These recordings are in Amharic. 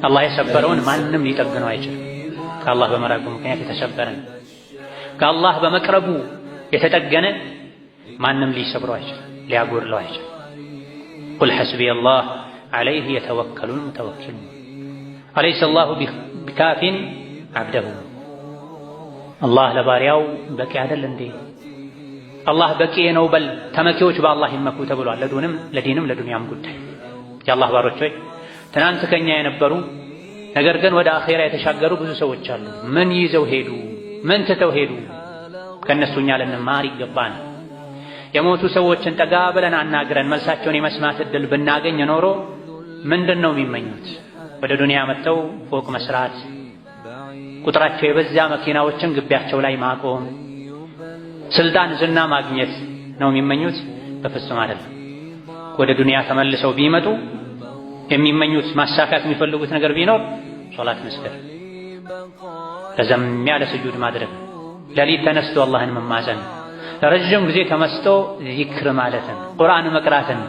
አላህ የሰበረውን ማንም ሊጠግነው አይችልም። ከአላህ በመራቁ ምክንያት የተሰበረ ከአላህ በመቅረቡ የተጠገነ ማንም ሊሰብረው አይችልም፣ ሊያጎድለው አይችልም። ቁል ሐስቢየ አላህ ዐለይሂ የተወከሉል ሙተወኪሉን አለይሰ አላሁ ቢካፊን ዐብደሁ። አላህ ለባሪያው በቂ አይደል እንዴ? አላህ በቂ ነው በል ተመኪዎች በአላህ ይመኩ ተብሏል። ለዲንም ለዱንያም ጉዳይ የአላህ ባሮች ሆይ ትናንት ከኛ የነበሩ ነገር ግን ወደ አኼራ የተሻገሩ ብዙ ሰዎች አሉ። ምን ይዘው ሄዱ? ምን ትተው ሄዱ? ከእነሱ እኛ ልንማር ይገባን። የሞቱ ሰዎችን ጠጋ ብለን አናግረን መልሳቸውን የመስማት ዕድል ብናገኝ ኖሮ ምንድን ነው የሚመኙት? ወደ ዱንያ መጥተው ፎቅ መስራት፣ ቁጥራቸው የበዛ መኪናዎችን ግቢያቸው ላይ ማቆም፣ ስልጣን፣ ዝና ማግኘት ነው የሚመኙት? በፍጹም አይደለም። ወደ ዱንያ ተመልሰው ቢመጡ የሚመኙት ማሳካት የሚፈልጉት ነገር ቢኖር ሶላት መስገድ፣ ከዛም ያለ ስጁድ ማድረግ፣ ሌሊት ተነስቶ አላህን መማፀን፣ ለረጅም ጊዜ ተመስጦ ዚክር ማለትን፣ ቁርአን መቅራትን፣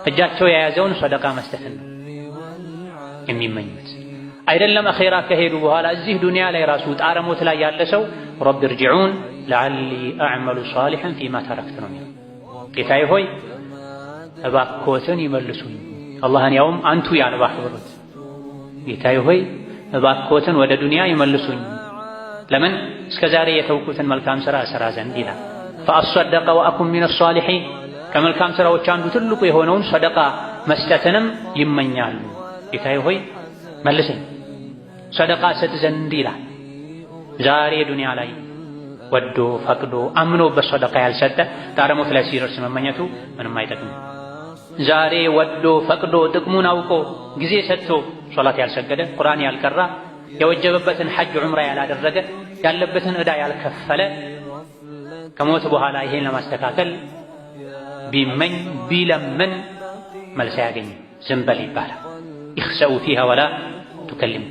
እጃቸው የያዘውን ሰደቃ መስጠትን የሚመኙት። አይደለም አኼራ ከሄዱ በኋላ እዚህ ዱንያ ላይ ራሱ ጣረሞት ላይ ያለ ሰው ረቢ እርጅዑን ለዐሊ አዕመሉ ሷሊሐን ፊማ ተረክት ነው የሚለው። ጌታዬ ሆይ እባክዎትን ይመልሱኝ። አላህን ያውም አንቱ ያልባህ ብሎት ጌታዬ ሆይ እባክዎትን ወደ ዱንያ ይመልሱኝ፣ ለምን እስከ ዛሬ የተውኩትን መልካም ሥራ እሠራ ዘንድ ይላል። ፈአሰደቀ ወአኩን ሚነ ሷሊሒን ከመልካም ሥራዎች አንዱ ትልቁ የሆነውን ሰደቃ መስጠትንም ይመኛሉ። ጌታዬ ሆይ መልሰኝ፣ ሰደቃ ሰጥ ዘንድ ይላል። ዛሬ ዱንያ ላይ ወዶ ፈቅዶ አምኖበት ሰደቃ ያልሰጠ ጣረሞት ላይ ሲደርስ መመኘቱ ምንም አይጠቅምም። ዛሬ ወዶ ፈቅዶ ጥቅሙን አውቆ ጊዜ ሰጥቶ ሶላት ያልሰገደ፣ ቁርአን ያልቀራ፣ የወጀበበትን ሐጅ ዑምራ ያላደረገ፣ ያለበትን ዕዳ ያልከፈለ ከሞት በኋላ ይሄን ለማስተካከል ቢመኝ ቢለምን መልስ አያገኝም። ዝም በል ይባላል። ይኽሰኡ ፊሃ ወላ ቱከሊሙ።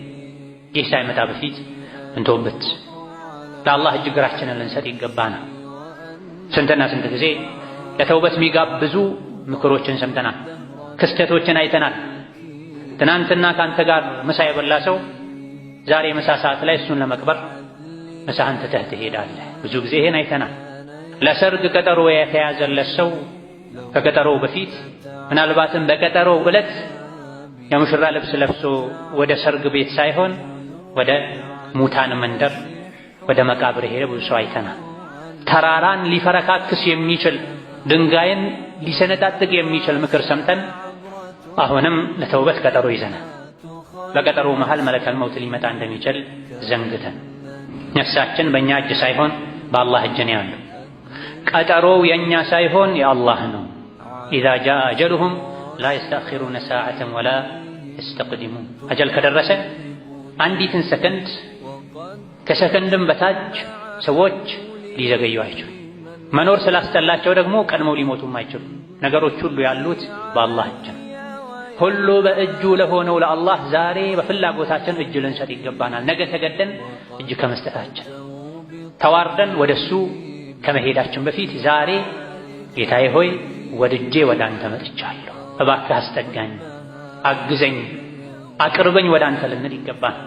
ይህ ሳይመጣ በፊት እንተውበት። ለአላህ እጅግራችንን ልንሰጥ ይገባናል። ስንትና ስንት ጊዜ ለተውበት የሚጋብዙ ምክሮችን ሰምተናል፣ ክስተቶችን አይተናል። ትናንትና ከአንተ ጋር ምሳ የበላ ሰው ዛሬ ምሳ ሰዓት ላይ እሱን ለመቅበር ምሳህን ትተህ ትሄዳለህ። ብዙ ጊዜ ይሄን አይተናል። ለሰርግ ቀጠሮ የተያዘለት ሰው ከቀጠሮው በፊት ምናልባትም በቀጠሮው ዕለት የሙሽራ ልብስ ለብሶ ወደ ሰርግ ቤት ሳይሆን ወደ ሙታን መንደር ወደ መቃብር ሄደ ብዙ ሰው አይተናል። ተራራን ሊፈረካክስ የሚችል ድንጋይን ሊሰነጣጥቅ የሚችል ምክር ሰምተን አሁንም ለተውበት ቀጠሮ ይዘናል። በቀጠሮ መሃል መለከል መውት ሊመጣ እንደሚችል ዘንግተን ነፍሳችን በእኛ እጅ ሳይሆን በአላህ እጅ ነው ያለው። ቀጠሮው የእኛ ሳይሆን የአላህ ነው። ኢዛ ጃአ አጀሉሁም ላ የስተአኺሩነ ሰዓተን ወላ የስተቅዲሙን። አጀል ከደረሰ አንዲትን ሰከንድ ከሰከንድም በታች ሰዎች ሊዘገዩ አይችሉም። መኖር ስላስጠላቸው ደግሞ ቀድመው ሊሞቱም አይችሉም። ነገሮች ሁሉ ያሉት በአላህ እጅ ነው። ሁሉ በእጁ ለሆነው ለአላህ ዛሬ በፍላጎታችን እጅ ልንሰጥ ይገባናል። ነገ ተገደን እጅ ከመስጠታችን ተዋርደን ወደሱ ከመሄዳችን በፊት ዛሬ ጌታዬ ሆይ ወድጄ ወደ አንተ መጥቻለሁ፣ እባክህ አስጠጋኝ፣ አግዘኝ፣ አቅርበኝ ወደ አንተ ልንል ይገባናል።